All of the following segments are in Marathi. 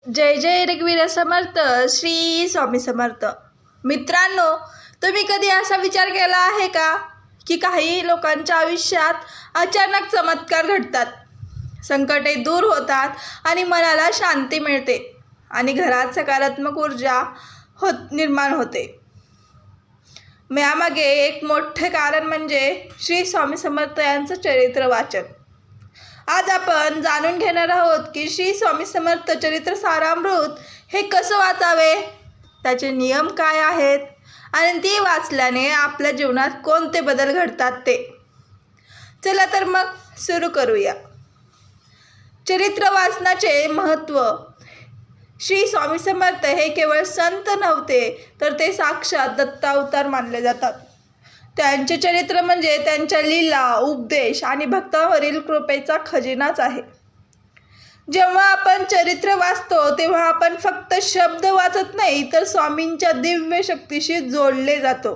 जय जय रघुवीर समर्थ. श्री स्वामी समर्थ. मित्रांनो, तुम्ही कधी असा विचार केला आहे का की काही लोकांच्या आयुष्यात अचानक चमत्कार घडतात, संकटे दूर होतात आणि मनाला शांती मिळते आणि घरात सकारात्मक ऊर्जा निर्माण होते. यामागे एक मोठे कारण म्हणजे श्री स्वामी समर्थ यांचं चरित्र वाचन. आज आपण जाणून घेणार आहोत की श्री स्वामी समर्थ चरित्र सारामृत हे कसं वाचावे, त्याचे नियम काय आहेत आणि ती वाचल्याने आपल्या जीवनात कोणते बदल घडतात ते. चला तर मग सुरू करूया. चरित्र वाचनाचे महत्त्व. श्री स्वामी समर्थ हे केवळ संत नव्हते, तर ते साक्षात दत्तावतार मानले जातात. त्यांचे चरित्र म्हणजे त्यांच्या लीला, उपदेश आणि भक्तांवरील कृपेचा खजिनाच आहे. जेव्हा आपण चरित्र वाचतो तेव्हा आपण फक्त शब्द वाचत नाही, तर स्वामींच्या दिव्य शक्तीशी जोडले जातो.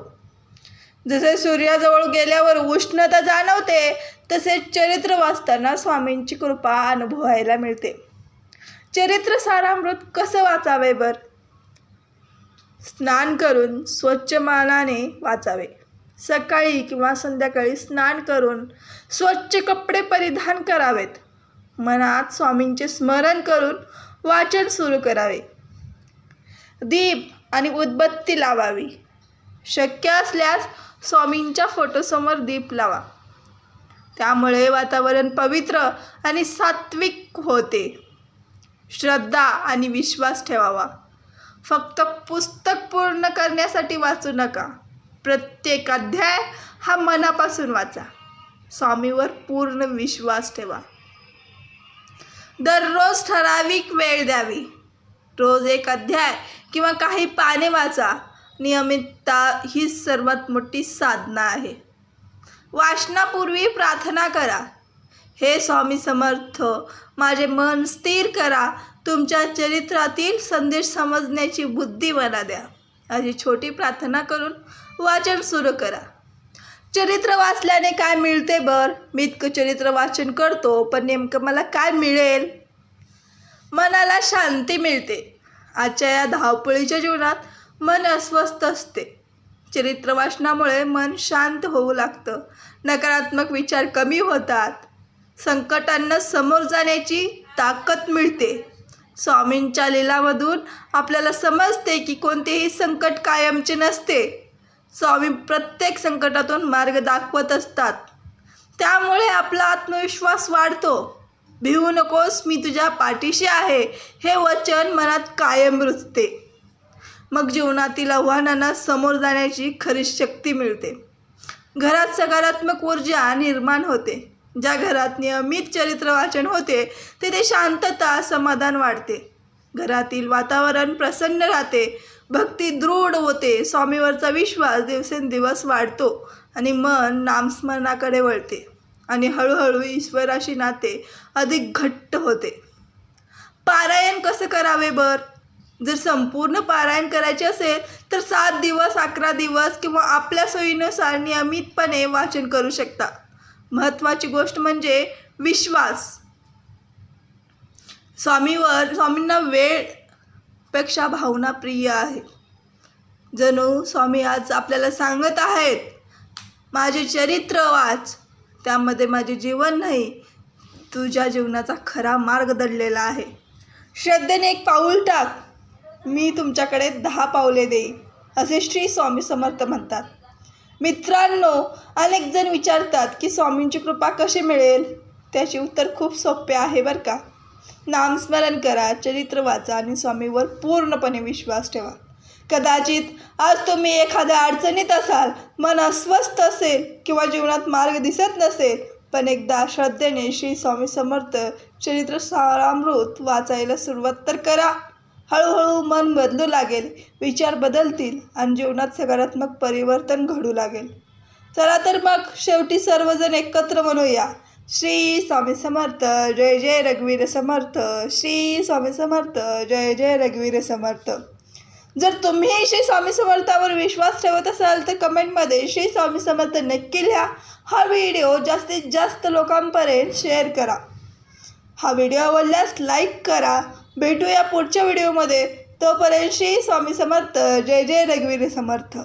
जसे सूर्याजवळ गेल्यावर उष्णता जाणवते, तसेच चरित्र वाचताना स्वामींची कृपा अनुभवायला मिळते. चरित्र सारामृत कसं वाचावे बर? स्नान करून स्वच्छ मनाने वाचावे. सकाळी किंवा संध्याकाळी स्नान करून स्वच्छ कपडे परिधान करावेत. मनात स्वामींचे स्मरण करून वाचन सुरू करावे. दीप आणि उदबत्ती लावावी. शक्य असल्यास स्वामींच्या फोटोसमोर दीप लावा. त्यामुळे वातावरण पवित्र आणि सात्विक होते. श्रद्धा आणि विश्वास ठेवावा. फक्त पुस्तक पूर्ण करण्यासाठी वाचू नका. प्रत्येक अध्याय हा मनापासून वाचा. स्वामीवर पूर्ण विश्वास ठेवा. दररोज ठराविक वेळ द्यावी. रोज एक अध्याय किंवा काही पाने वाचा. नियमितता ही सर्वात मोठी साधना आहे. वाचनापूर्वी प्रार्थना करा. हे स्वामी समर्थ, माझे मन स्थिर करा. तुमच्या चरित्रातील संदेश समजण्याची बुद्धी मला द्या. अशी छोटी प्रार्थना करून वाचन सुरू करा. चरित्र वाचल्याने काय मिळते बर? मी इतकं चरित्र वाचन करतो, पण नेमकं मला काय मिळेल? मनाला शांती मिळते. आजच्या या धावपळीच्या जीवनात मन अस्वस्थ असते. चरित्र वाचनामुळे मन शांत होऊ लागतं. नकारात्मक विचार कमी होतात. संकटांना समोर जाण्याची ताकद मिळते. स्वामींच्या लीलामधून आपल्याला समजते की कोणतेही संकट कायमचे नसते. स्वामी प्रत्येक संकटातून मार्ग दाखवत असतात. त्यामुळे आपला आत्मविश्वास वाढतो. भिवू नकोस, मी तुझ्या पाठीशी आहे, हे वचन मनात कायम रुजते. मग जीवनातील आव्हानांना समोर जाण्याची खरी शक्ती मिळते. घरात सकारात्मक ऊर्जा निर्माण होते. ज्या घरात नियमित चरित्र वाचन होते तिथे शांतता, समाधान वाढते. घरातील वातावरण प्रसन्न राहते. भक्ती दृढ होते. स्वामीवरचा विश्वास दिवसेंदिवस वाढतो आणि मन नामस्मरणाकडे वळते आणि हळूहळू ईश्वराशी नाते अधिक घट्ट होते. पारायण कसं करावे बर? जर संपूर्ण पारायण करायचे असेल तर 7 दिवस, 11 दिवस किंवा आपल्या सोयीनुसार नियमितपणे वाचन करू शकता. महत्त्वाची गोष्ट म्हणजे विश्वास. स्वामींना वेळपेक्षा भावना प्रिय आहे. जणू स्वामी आज आपल्याला सांगत आहेत, माझे चरित्र वाच, त्यामध्ये माझे जीवन नाही, तुझ्या जीवनाचा खरा मार्ग दडलेला आहे. श्रद्धेने एक पाऊल टाक, मी तुमच्याकडे 10 पावले देईन, असे श्री स्वामी समर्थ म्हणतात. मित्रांनो, अनेक जण विचारतात की स्वामींची कृपा कशी मिळेल? त्याचे उत्तर खूप सोपे आहे बरं का. नामस्मरण करा, चरित्र वाचा आणि स्वामीवर पूर्णपणे विश्वास ठेवा. कदाचित आज तुम्ही एखाद्या अडचणीत असाल, मन अस्वस्थ असेल किंवा जीवनात मार्ग दिसत नसेल, पण एकदा श्रद्धेने श्री स्वामी समर्थ चरित्र सारामृत वाचायला सुरुवात तर करा. हळूहळू मन बदलू लागेल, विचार बदलतील आणि जीवनात सकारात्मक परिवर्तन घडू लागेल. चला तर मग शेवटी सर्वजण एकत्र म्हणूया, श्री स्वामी समर्थ. जय जय रघुवीर समर्थ. श्री स्वामी समर्थ. जय जय रघुवीर समर्थ. जर तुम्ही श्री स्वामी समर्थावर विश्वास ठेवत असाल तर कमेंटमध्ये श्री स्वामी समर्थ नक्की लिहा. हा व्हिडिओ जास्तीत जास्त लोकांपर्यंत शेअर करा. हा व्हिडिओ आवडल्यास लाईक करा. भेटूया पुढच्या व्हिडिओमध्ये. तोपर्यंत श्री स्वामी समर्थ. जय जय रघुवीर समर्थ.